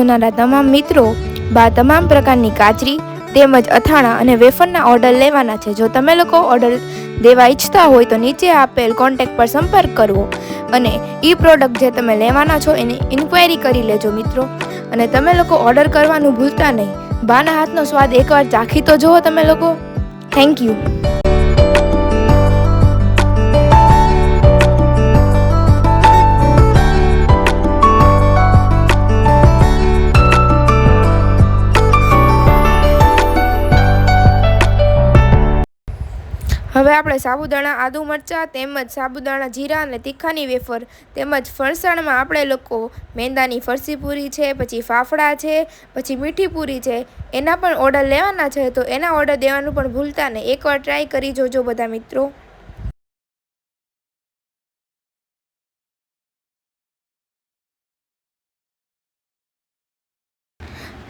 જોનારા તમામ મિત્રો તમામ પ્રકારની કાચરી તેમજ અથાણા અને વેફરના ઓર્ડર લેવાના છે. જો તમે લોકો ઓર્ડર દેવા ઈચ્છતા હોય તો નીચે આપેલ કોન્ટેક્ટ પર સંપર્ક કરવો અને એ પ્રોડક્ટ જે તમે લેવાના છો એની ઇન્ક્વાયરી કરી લેજો મિત્રો. અને તમે લોકો ઓર્ડર કરવાનું ભૂલતા નહીં. બાના હાથનો સ્વાદ એકવાર ચાખી તો જુઓ તમે લોકો. Thank you. હવે આપણે સાબુદાણા આદુ મરચાં તેમજ સાબુદાણા જીરા અને તીખાની વેફર તેમજ ફરસાણમાં આપણે લોકો મેંદાની ફરસી પૂરી છે, પછી ફાફડા છે, પછી મીઠી પૂરી છે, એના પણ ઓર્ડર લેવાના છે. તો એના ઓર્ડર દેવાનું પણ ભૂલતા નહીં. એકવાર ટ્રાય કરી જોજો બધા મિત્રો.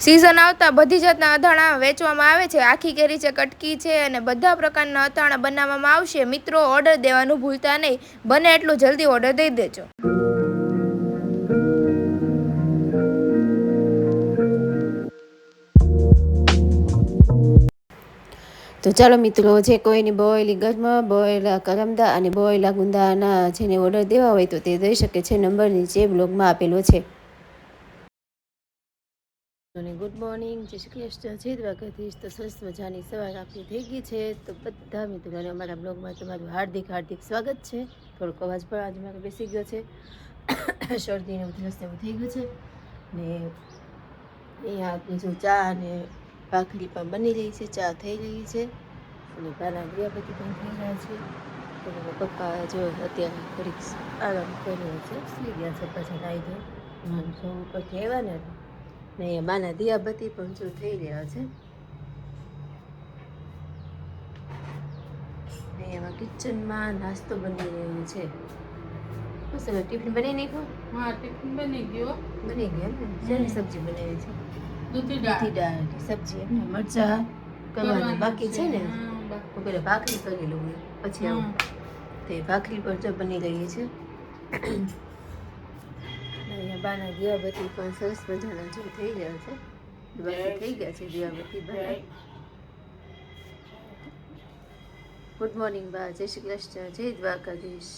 સિઝન આવતા બધી જાતના અથાણા વેચવામાં આવે છે. આખી કેરી છે, કટકી છે અને બધા પ્રકારના અથાણા બનાવવામાં આવશે. મિત્રો ઓર્ડર દેવાનું ભૂલતા નહીં. બને એટલું જલ્દી ઓર્ડર દઈ દેજો. તો ચાલો મિત્રો, જે કોઈની બોયેલી ગરમા, બોયેલા કરમદા અને બોયેલા ગુંદાના જેને ઓર્ડર દેવા હોય તો તે દઈ શકે છે. નંબર નીચે બ્લોગમાં આપેલો છે. અને ગુડ મોર્નિંગ, જય શ્રી કૃષ્ણ, જય દ્વારકાધીશ. તો સરસ મજાની સવાર આપણી થઈ ગઈ છે. તો બધા મિત્રોને અમારા બ્લોગમાં તમારું હાર્દિક હાર્દિક સ્વાગત છે. થોડોક અવાજ પણ આજે મારો બેસી ગયો છે, શરદીને ઉધરસ એવું થઈ ગયું છે. ને અહીંયા બીજું ચા અને ભાખરી પણ બની રહી છે, ચા થઈ રહી છે અને બાના દિયાબત્તી પણ થઈ રહ્યા છે. તો પપ્પા જો અત્યારે થોડીક આરામ કર્યો છે, સુઈ ગયા છે. પછી નાઈ દો જો ઉપરથી આવ્યા ને અહીંયા બાના દિયાબત્તી પણ જો થઈ રહ્યા છે. એમાં કિચનમાં નાસ્તો બની રહ્યો છે. શું સર ટિફિન બની નાખ્યો? હા, ટિફિન બની ગયો. બની ગયો ને? શેની સબ્જી બનાવી છે? દૂધી દાળ સબ્જી એમને મરચા કરવાનું બાકી છે ને. હું પેલા ભાખરી કરી લઉં પછી આવું. તે ભાખરી પણ જો બની રહી છે. અહીંયા બાના દિયાબત્તી પણ સરસ મજાના જો થઈ ગયા છે. બત્તી થઈ ગયા છે દિયાબત્તી બના. ગુડ મોર્નિંગ બા, જય શ્રી કૃષ્ણ, જય દ્વારકાધીશ.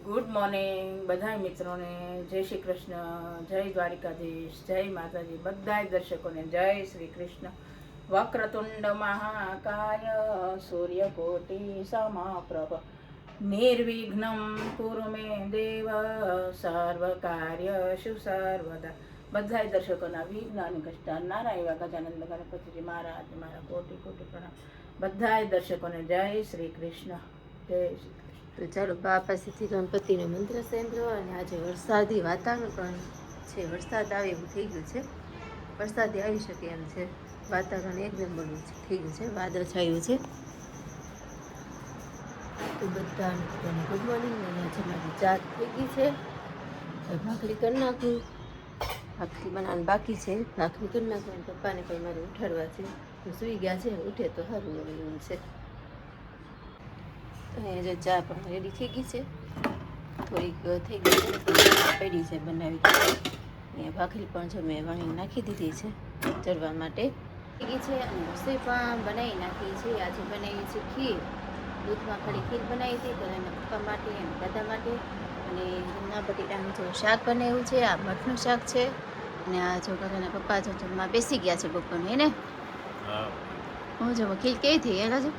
ગુડ મોર્નિંગ બધા મિત્રોને, જય શ્રી કૃષ્ણ, જય દ્વારિકાધીશ, જય માતાજી. બધા દર્શકોને જય શ્રી કૃષ્ણ. વક્રતુંડ મહાકાય સૂર્યકોટિ સમપ્રભ નિર્વિઘ્નમ કુરુ મે દેવ સર્વકાર્યશુ સર્વદા. બધા દર્શકોના વિઘ્ન અને કષ્ટ નારા એવા ગજાનંદ ગણપતિજી મહારાજ મારા કોટી કોટી પ્રણામ. બધા દર્શકોને જય શ્રી કૃષ્ણ, જય શ્રી. તો ચાલો બા પાસેથી ગણપતિનો મંત્ર સાંભળો. અને આજે વરસાદી વાતાવરણ પણ છે, વરસાદ આવે એવું થઈ ગયું છે, વરસાદી આવી શકે એમ છે. વાતાવરણ એકદમ બળવું થઈ ગયું છે, વાદળ છાયું છે. તો બધા મિત્રોને ગુડ મોર્નિંગ. અને આજે મારી ચા થઈ ગઈ છે, ભાખરી કરી નાખું. ભાખરી બનાવવાનું બાકી છે, ભાખરી કરી નાખું. પપ્પાને પણ મારે ઉઠાડવા છે, તો સૂઈ ગયા છે. ઉઠે તો સારું એવું છે. અહીંયા જો ચા પણ રેડી થઈ ગઈ છે, થોડીક થઈ ગઈ છે, પડી છે બનાવી. અહીંયા ભાખરી પણ જો મેં વણી નાખી દીધી છે ચડવા માટે થઈ ગઈ છે. અને રસોઈ પણ બનાવી નાખી છે. આજે બનાવી છે ખીર. દૂધમાં ખાલી ખીર બનાવી હતી તો એના પપ્પા માટે અને દાદા માટે. અને રીંગણા બટેટાનું જો શાક બનાવ્યું છે. આ મઠનું શાક છે. અને આ જો ઘરના પપ્પા જો જમવા બેસી ગયા છે બપોરનું. એને હું જો ખીર કેવી થઈ એ રાજુ?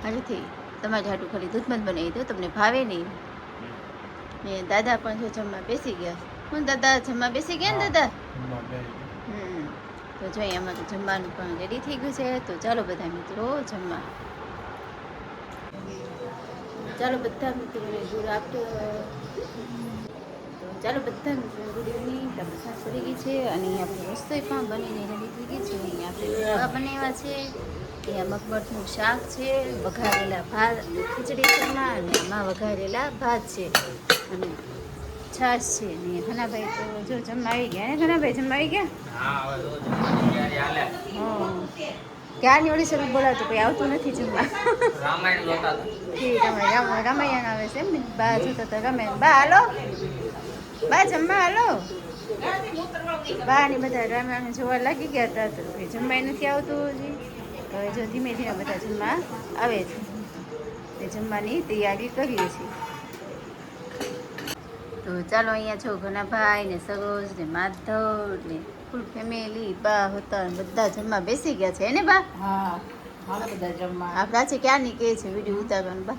સારી થઈ. તમારે હાટું ખાલી દૂધમાં જ બનાવી દો, તમને ભાવે નહીં. ને દાદા પણ જો જમવા બેસી ગયા. હું દાદા જમવા બેસી ગયા ને દાદા? તો જોઈએ અમારું જમવાનું પણ રેડી થઈ ગયું છે. તો ચાલો બધા મિત્રો જમવા. ચાલો બધા મિત્રોને ગુડ આફ્ટરનૂન. તો ચાલો બધા મિત્રોને ગુડ ઇવનિંગ. આપણે સાસ પડી ગઈ છે અને આપણે રસોઈ પણ બનીને રેડી થઈ ગઈ છે. અહીંયા આપણે રવા બનાવ્યા છે. અહીંયા મગબટનું શાક છે, વઘારેલા ભાત, ખીચડી ચણા અને એમાં વઘારેલા ભાત છે અને છાશ છે. ને ઘનાભાઈ તો જો જમવા આવી ગયા ને? ઘનાભાઈ જમવા આવી ગયા? હા. ક્યારની ઓલી શરૂ બોલાવતો કોઈ આવતું નથી જમવા રામાયણ જોતા હતા. ઠીક અમારે રામાયણ આવે છે એમ ને બા જોતા હતા રામાયણ બા હાલો બા જમવા હાલો બા ને બધા રામાયણ જોવા લાગી ગયા હતા તો કંઈ જમવાય નથી આવતું હજી હવે જો ધીમે ધીમે બધા જમવા આવે છે તે જમવાની તૈયારી કરીએ છીએ તો ચાલો અહીંયા છો ઘણા ભાઈ ને સરોજ ને માધવ ને ફૂલ ફેમિલી બા હતા ને બધા જમવા બેસી ગયા છે ને બા હા હાલો બધા જમવા આ પ્રાચી ક્યારની કહે છે વિડીયો ઉતારવાનું બા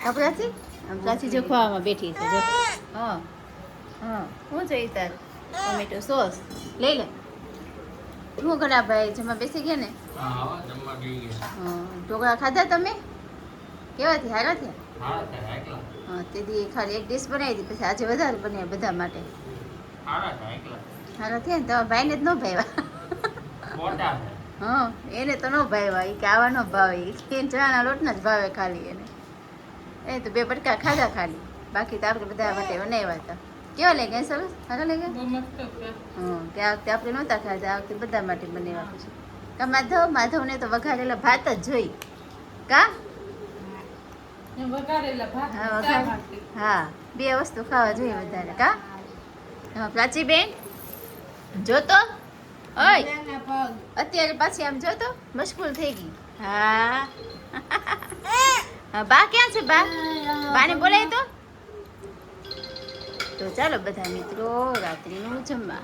આ પ્રાચી આમ પ્રાચી જો ખવામાં બેઠી છે જો હા હા શું છે તાર ટોમેટો સોસ લઈ લે શું ઘણા ભાઈ જમવા બેસી ગયા ને હા, હવે જમવા બેસી ગયા. હા ઢોકળા ખાધા તમે કેવા થયા હારા થયા હારા થયા એકલા. હા તેથી ખાલી એક ડિશ બનાવી હતી પછી આજે વધારે બનાવ્યા બધા માટે હારા થયા એકલા. હારા થયા ને તમારા ભાઈને જ ન ભાવ્યા મોટા છે. હા એને તો ન ભાવ્યા એ કે આવા ન ભાવે એ ચણાના લોટના જ ભાવે ખાલી એને એ તો બે બટકા ખાધા ખાલી બાકી તો આપણે બધા માટે બનાવ્યા હતા કેવા લઈ ગયા સરસ સારા લઈ ગયા હા ત્યાં વખતે આપણે નહોતા ખાધા આ વખતે બધા માટે બનાવ્યા પછી કા માધવને તો વઘારેલા ભાત જ જોઈ કા હા વઘાર હા બે વસ્તુ ખાવા જોઈએ વધારે કા હા પ્રાચી બેન જોતો ઓય અત્યારે પાછી આમ જોતો મશગુલ થઈ ગઈ હા હા બા ક્યાં છે બા બાને બોલાય તો ચાલો બધા મિત્રો રાત્રિનું જમવા